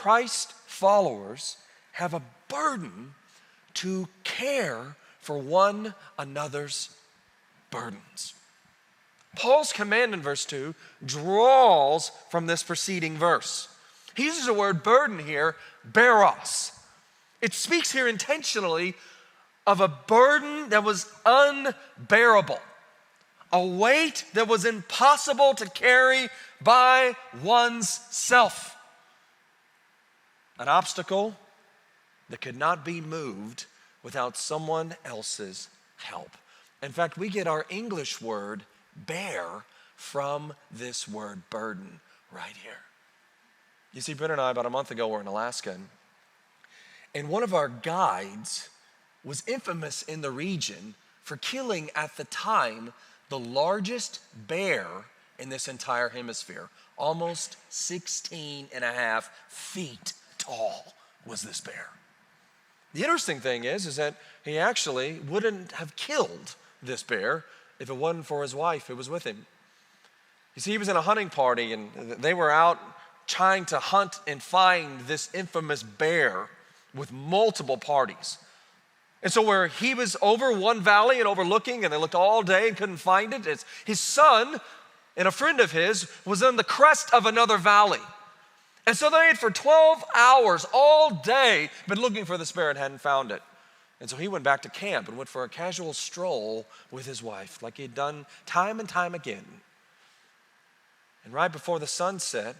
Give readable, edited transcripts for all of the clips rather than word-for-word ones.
Christ followers have a burden to care for one another's burdens. Paul's command in verse 2 draws from this preceding verse. He uses the word burden here, baros. It speaks here intentionally of a burden that was unbearable, a weight that was impossible to carry by one's self, an obstacle that could not be moved without someone else's help. In fact, we get our English word bear from this word burden right here. You see, Britt and I, about a month ago, were in Alaska, and one of our guides was infamous in the region for killing, at the time, the largest bear in this entire hemisphere. Almost 16 and a half feet tall was this bear. The interesting thing is that he actually wouldn't have killed this bear if it wasn't for his wife who was with him. You see, he was in a hunting party, and they were out trying to hunt and find this infamous bear with multiple parties. And so where he was over one valley and overlooking, and they looked all day and couldn't find it, his son and a friend of his was on the crest of another valley. And so they had for 12 hours all day been looking for this bear and hadn't found it. And so he went back to camp and went for a casual stroll with his wife, like he'd done time and time again. And right before the sun set,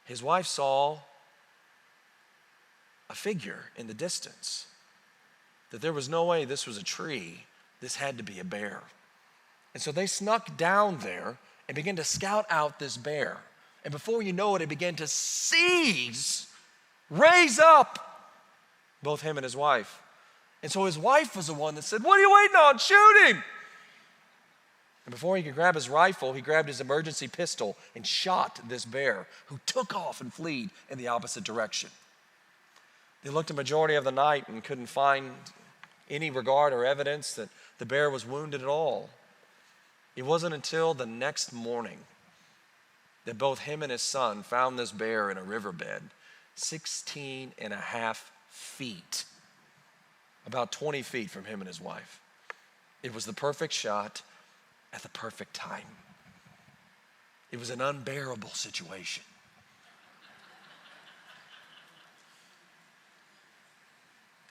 his wife saw a figure in the distance, that there was no way this was a tree, this had to be a bear. And so they snuck down there and began to scout out this bear. And before you know it, it began to raise up both him and his wife. And so his wife was the one that said, "What are you waiting on? Shoot him!" And before he could grab his rifle, he grabbed his emergency pistol and shot this bear, who took off and fled in the opposite direction. They looked a majority of the night and couldn't find any regard or evidence that the bear was wounded at all. It wasn't until the next morning that both him and his son found this bear in a riverbed, 16 and a half feet, about 20 feet from him and his wife. It was the perfect shot at the perfect time. It was an unbearable situation.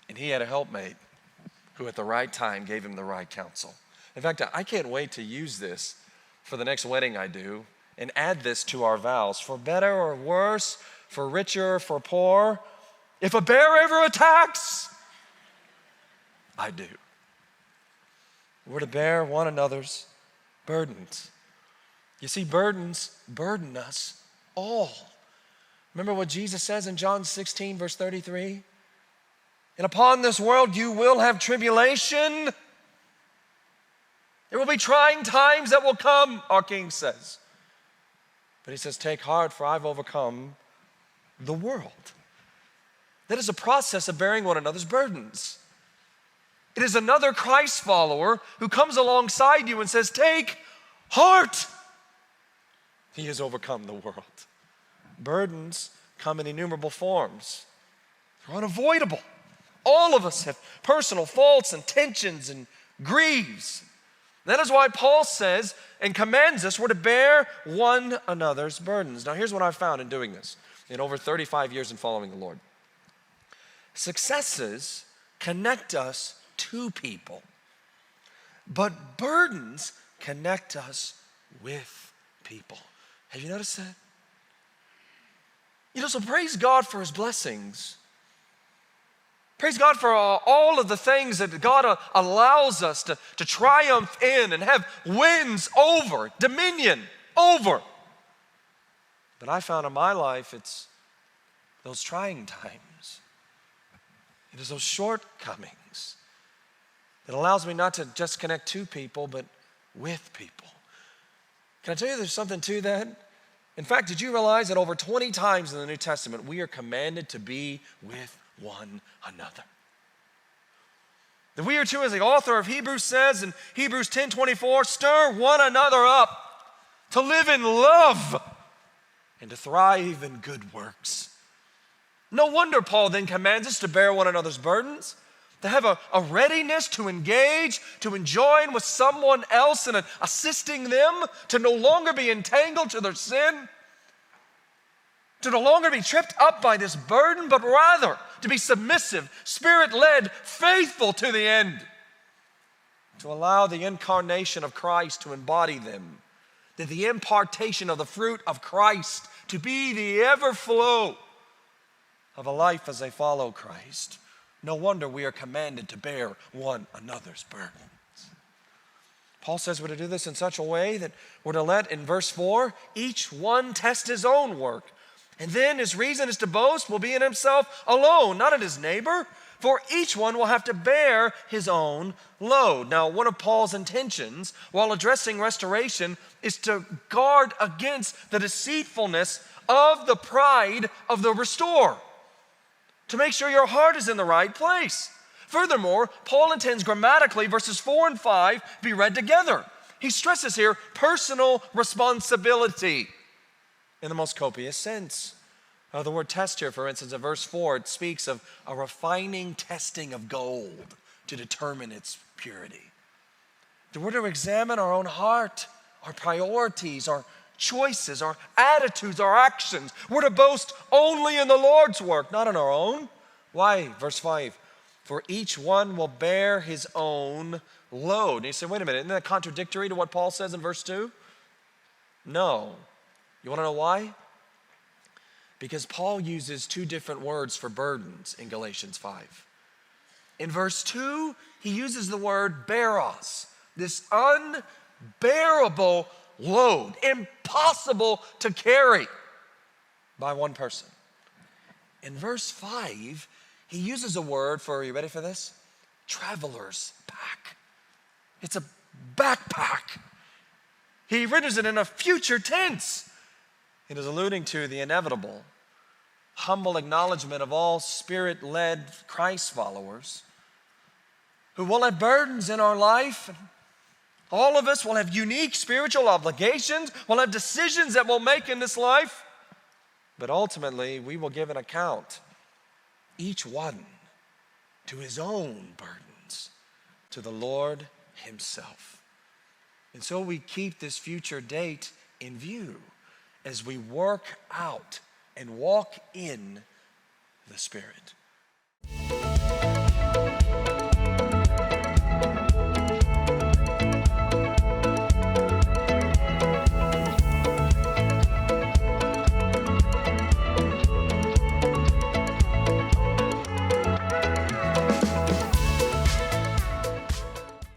And he had a helpmate who at the right time gave him the right counsel. In fact, I can't wait to use this for the next wedding I do and add this to our vows. For better or worse, for richer or for poor, if a bear ever attacks, I do. We're to bear one another's burdens. You see, burdens burden us all. Remember what Jesus says in John 16, verse 33? And upon this world you will have tribulation. There will be trying times that will come, our King says. But he says, take heart, for I've overcome the world. That is a process of bearing one another's burdens. It is another Christ follower who comes alongside you and says, take heart. He has overcome the world. Burdens come in innumerable forms. They're unavoidable. All of us have personal faults and tensions and grieves. That is why Paul says and commands us, we're to bear one another's burdens. Now here's what I've found in doing this in over 35 years in following the Lord. Successes connect us to people, but burdens connect us with people. Have you noticed that? So praise God for his blessings. Praise God for all of the things that God allows us to triumph in and have wins over, dominion over. But I found in my life, it's those trying times. It is those shortcomings that allows me not to just connect to people, but with people. Can I tell you there's something to that? In fact, did you realize that over 20 times in the New Testament, we are commanded to be with one another? That we are to, as the author of Hebrews says in Hebrews 10:24, stir one another up to live in love and to thrive in good works. No wonder Paul then commands us to bear one another's burdens, to have a readiness to engage, to join with someone else in assisting them, to no longer be entangled to their sin, to no longer be tripped up by this burden, but rather to be submissive, Spirit-led, faithful to the end, to allow the incarnation of Christ to embody them, that the impartation of the fruit of Christ to be the everflow of a life as they follow Christ. No wonder we are commanded to bear one another's burdens. Paul says we're to do this in such a way that we're to let, in verse 4, each one test his own work. And then his reason is to boast will be in himself alone, not in his neighbor, for each one will have to bear his own load. Now, one of Paul's intentions while addressing restoration is to guard against the deceitfulness of the pride of the restorer, to make sure your heart is in the right place. Furthermore, Paul intends grammatically verses 4 and 5 be read together. He stresses here personal responsibility in the most copious sense. The word test here, for instance, in verse 4, it speaks of a refining testing of gold to determine its purity. We're to examine our own heart, our priorities, our choices, our attitudes, our actions. We're to boast only in the Lord's work, not in our own. Why? Verse 5, for each one will bear his own load. And you say, wait a minute, isn't that contradictory to what Paul says in verse 2? No. You want to know why? Because Paul uses two different words for burdens in Galatians 5. In verse 2, he uses the word beros, this unbearable load, impossible to carry by one person. In verse 5, he uses a word for, are you ready for this? Traveler's pack. It's a backpack. He renders it in a future tense. It is alluding to the inevitable, humble acknowledgement of all Spirit-led Christ followers who will have burdens in our life. All of us will have unique spiritual obligations. We'll have decisions that we'll make in this life. But ultimately, we will give an account, each one to his own burdens, to the Lord himself. And so we keep this future date in view as we work out and walk in the Spirit.